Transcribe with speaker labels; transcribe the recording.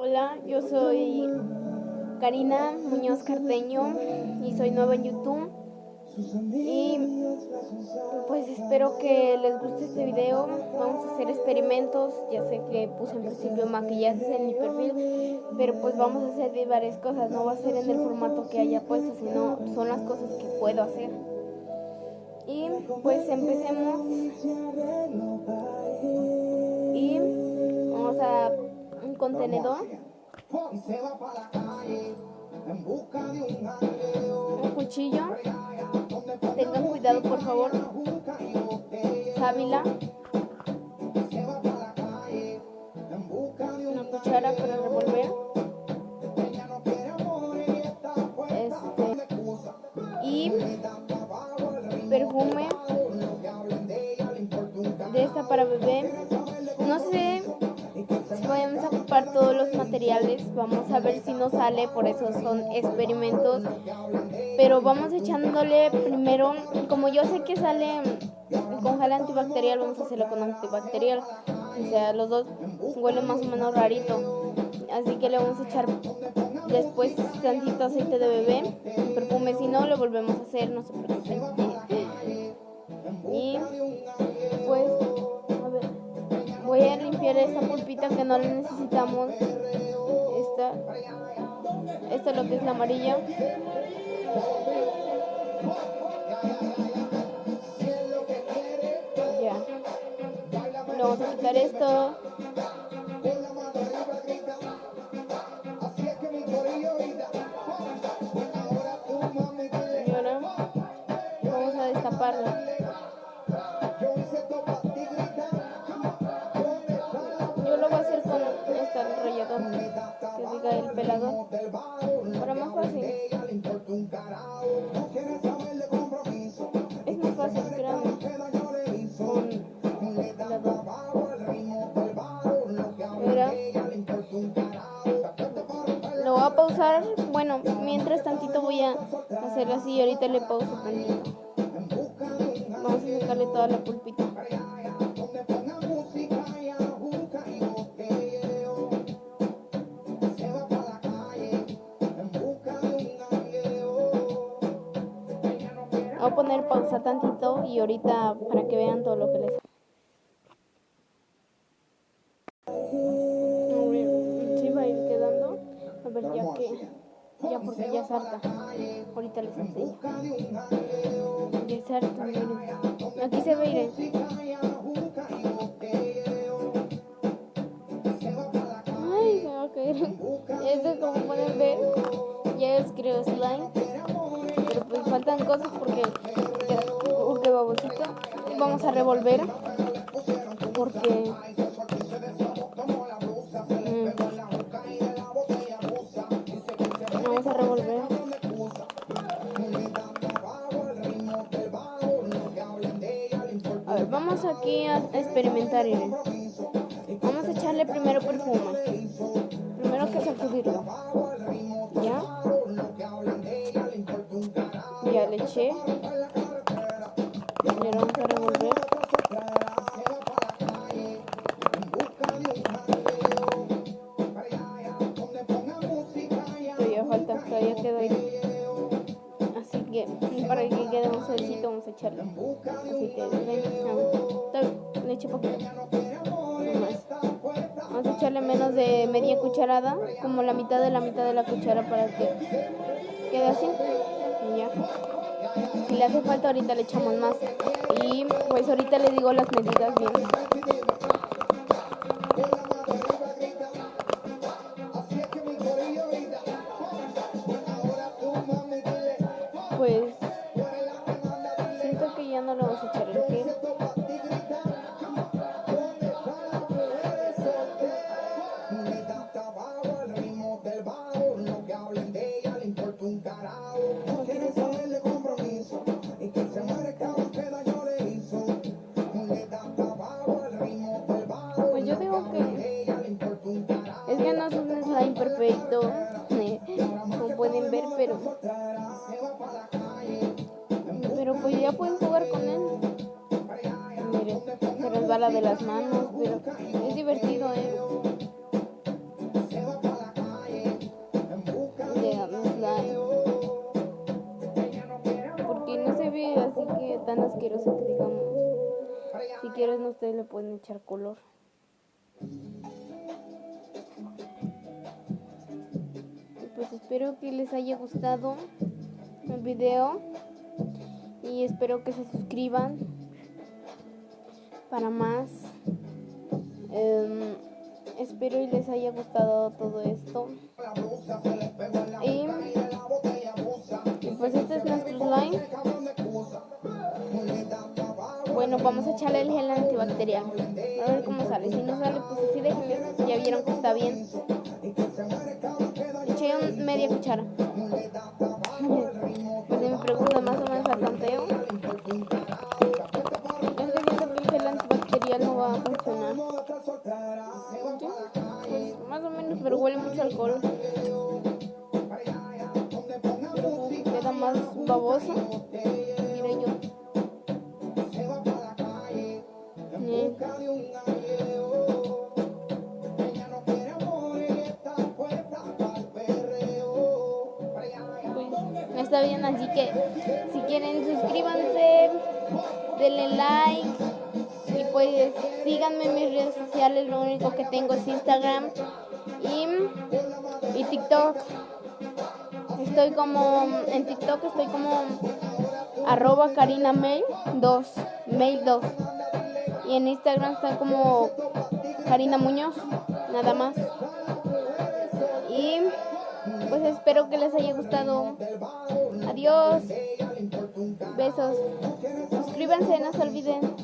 Speaker 1: Hola, yo soy Karina Muñoz Carteño y soy nueva en YouTube. Y pues espero que les guste este video. Vamos a hacer experimentos. Ya sé que puse en principio maquillajes en mi perfil, pero pues vamos a hacer varias cosas. No va a ser en el formato que haya puesto, sino son las cosas que puedo hacer. Y pues empecemos. Y vamos a un contenedor, un cuchillo, tengan cuidado por favor, sábila, una cuchara para revolver, y perfume de esta para bebé. No sé si vamos a ocupar todos los materiales, vamos a ver si nos sale, por eso son experimentos, pero vamos echándole primero, como yo sé que sale con gel antibacterial, vamos a hacerlo con antibacterial, o sea, los dos huelen más o menos rarito, así que le vamos a echar después tantito aceite de bebé, un perfume, si no lo volvemos a hacer, no se preocupen. Y pues voy a limpiar esta pulpita que no la necesitamos. Esta es lo que es la amarilla. Ya. Le vamos a quitar esto. Y ahora vamos a destaparlo. Yo lo voy a hacer con este enrollador que diga el pelador, para más fácil. Es más fácil, créanme, con pelador. Mira, lo voy a pausar. Bueno, mientras tantito voy a hacerlo así y ahorita le pauso tantito. Vamos a sacarle toda la pulpita. Voy a poner pausa tantito y ahorita para que vean todo lo que les... Sí va a ir quedando. A ver, ya porque ya es harta. Ahorita les enseño. Ya es harta, miren. Aquí se ve, miren. Ay, se va a caer. Esto, como pueden ver, ya es creo slime. Pero pues faltan cosas porque ya, qué babosito. Vamos a revolver porque vamos a revolver. A ver, vamos aquí a experimentar, miren. Vamos a echarle primero perfume. Primero que sacudirlo. ¿Ya? Ya le eché. Y ahora vamos a revolver. Todavía falta, todavía queda ahí. Así que para que quede un suavecito vamos a echarle. Así que le eché poquito. Vamos a echarle menos de media cucharada, como la mitad de la cuchara para que quede así. Ya. Si le hace falta ahorita le echamos más. Y pues ahorita les digo las medidas bien. Pues siento que ya no le vamos a echar el gel. Pues yo digo que es que no es un slime perfecto, como pueden ver, pero pues ya pueden jugar con él. Miren, se resbala de las manos, pero es divertido, tan asqueroso que digamos. Si quieren ustedes le pueden echar color. Y pues espero que les haya gustado el video y espero que se suscriban para más. Espero y les haya gustado todo esto. Y pues este es nuestro slime. Bueno, vamos a echarle el gel antibacterial. A ver cómo sale. Si no sale, pues así déjenme. Ya vieron que está bien. Eché media cuchara. Pues si me preguntan más o menos al tanteo. Es que siento que el gel antibacterial no va a funcionar. Pues más o menos, pero huele mucho alcohol. Queda más baboso, diré yo. Pues está bien, así que si quieren suscríbanse, denle like y pues síganme en mis redes sociales. Lo único que tengo es Instagram y TikTok. En TikTok estoy como @KarinaMail2 Mail2 y en Instagram está como Karina Muñoz, nada más. Y pues espero que les haya gustado. Adiós, besos, suscríbanse, no se olviden.